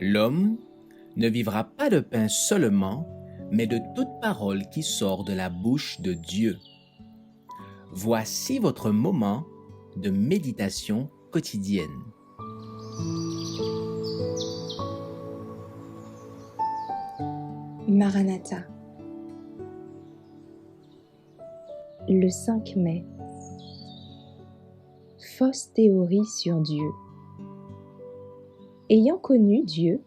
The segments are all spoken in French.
L'homme ne vivra pas de pain seulement, mais de toute parole qui sort de la bouche de Dieu. Voici votre moment de méditation quotidienne. Maranatha. Le 5 mai. Fausse théorie sur Dieu. Ayant connu Dieu,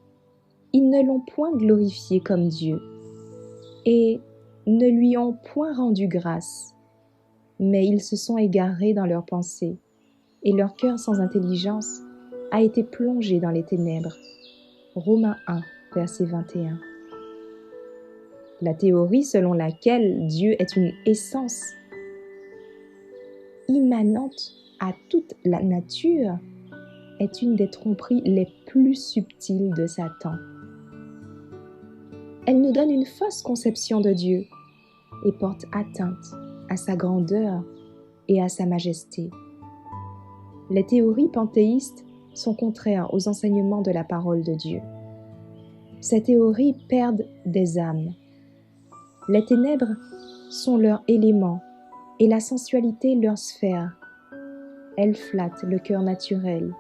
ils ne l'ont point glorifié comme Dieu, et ne lui ont point rendu grâce, mais ils se sont égarés dans leurs pensées, et leur cœur sans intelligence a été plongé dans les ténèbres. Romains 1, verset 21. La théorie selon laquelle Dieu est une essence immanente à toute la nature est une des tromperies les plus subtiles de Satan. Elle nous donne une fausse conception de Dieu et porte atteinte à sa grandeur et à sa majesté. Les théories panthéistes sont contraires aux enseignements de la parole de Dieu. Ces théories perdent des âmes. Les ténèbres sont leur élément et la sensualité leur sphère. Elles flattent le cœur naturel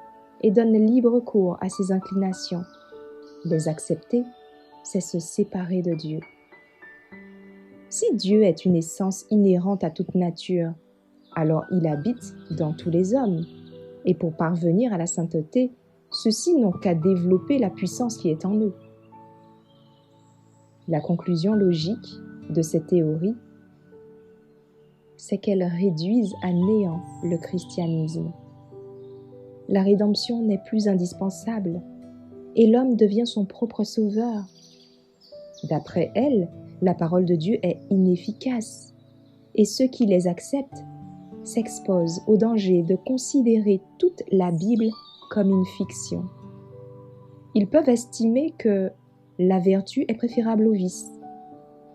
et donnent libre cours à ses inclinations. Les accepter, c'est se séparer de Dieu. Si Dieu est une essence inhérente à toute nature, alors il habite dans tous les hommes. Et pour parvenir à la sainteté, ceux-ci n'ont qu'à développer la puissance qui est en eux. La conclusion logique de cette théorie, c'est qu'elles réduisent à néant le christianisme. La rédemption n'est plus indispensable et l'homme devient son propre sauveur. D'après elles, la parole de Dieu est inefficace et ceux qui les acceptent s'exposent au danger de considérer toute la Bible comme une fiction. Ils peuvent estimer que la vertu est préférable au vice,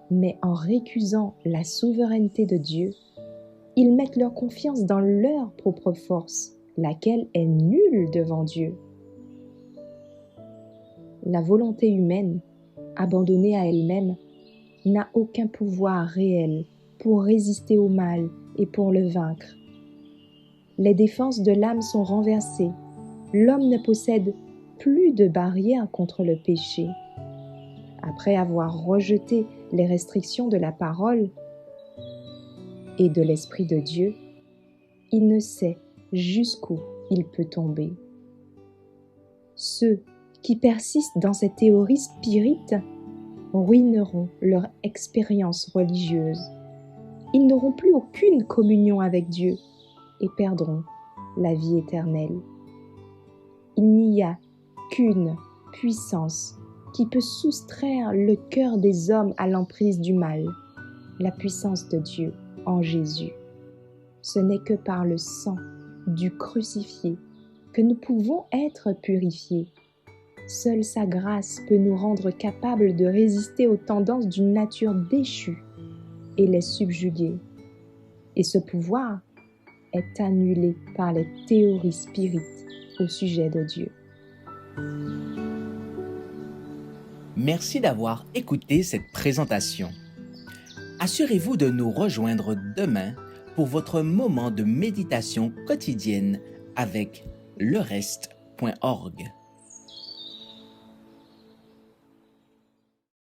mais en récusant la souveraineté de Dieu, ils mettent leur confiance dans leur propre force, laquelle est nulle devant Dieu. La volonté humaine, abandonnée à elle-même, n'a aucun pouvoir réel pour résister au mal et pour le vaincre. Les défenses de l'âme sont renversées. L'homme ne possède plus de barrière contre le péché. Après avoir rejeté les restrictions de la parole et de l'Esprit de Dieu, il ne sait jusqu'où il peut tomber. Ceux qui persistent dans cette théorie spirite ruineront leur expérience religieuse. Ils n'auront plus aucune communion avec Dieu et perdront la vie éternelle. Il n'y a qu'une puissance qui peut soustraire le cœur des hommes à l'emprise du mal, la puissance de Dieu en Jésus. Ce n'est que par le sang du crucifié que nous pouvons être purifiés. Seule sa grâce peut nous rendre capables de résister aux tendances d'une nature déchue et les subjuguer. Et ce pouvoir est annulé par les théories spirites au sujet de Dieu. Merci d'avoir écouté cette présentation. Assurez-vous de nous rejoindre demain pour votre moment de méditation quotidienne avec lereste.org.